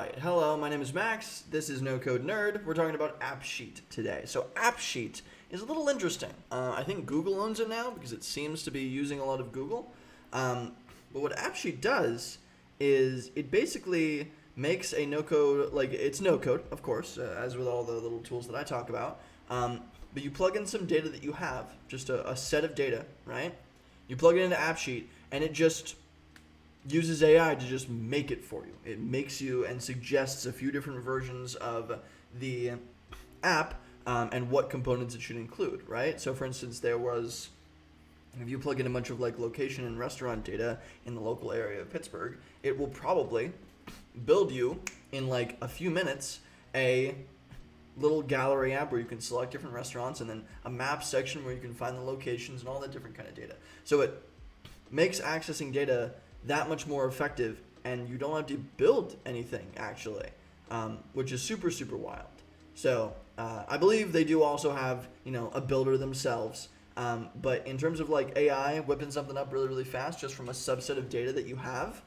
right, hello, my name is Max. This is No Code Nerd. We're talking about Appsheet today. So Appsheet is a little interesting. I think Google owns it now because it seems to be using a lot of Google. But what Appsheet does is it basically makes a no-code, like it's no-code, of course, as with all the little tools that I talk about. But you plug in some data that you have, just a set of data, right? You plug it into Appsheet, and it just uses AI to just make it for you. It makes you and suggests a few different versions of the app and what components it should include, right? So for instance, if you plug in a bunch of like location and restaurant data in the local area of Pittsburgh, it will probably build you in like a few minutes a little gallery app where you can select different restaurants and then a map section where you can find the locations and all that different kind of data. So it makes accessing data that much more effective, and you don't have to build anything actually, which is super, super wild. So I believe they do also have, a builder themselves. But in terms of like AI whipping something up really, really fast just from a subset of data that you have,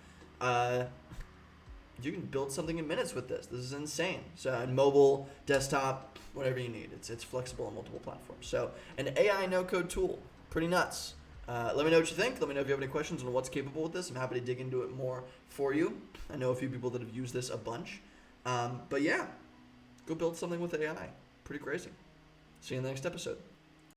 you can build something in minutes with this. This is insane. So mobile, desktop, whatever you need. It's flexible on multiple platforms. So an AI no-code tool, pretty nuts. Let me know what you think. Let me know if you have any questions on what's capable with this. I'm happy to dig into it more for you. I know a few people that have used this a bunch. But yeah, go build something with AI. Pretty crazy. See you in the next episode.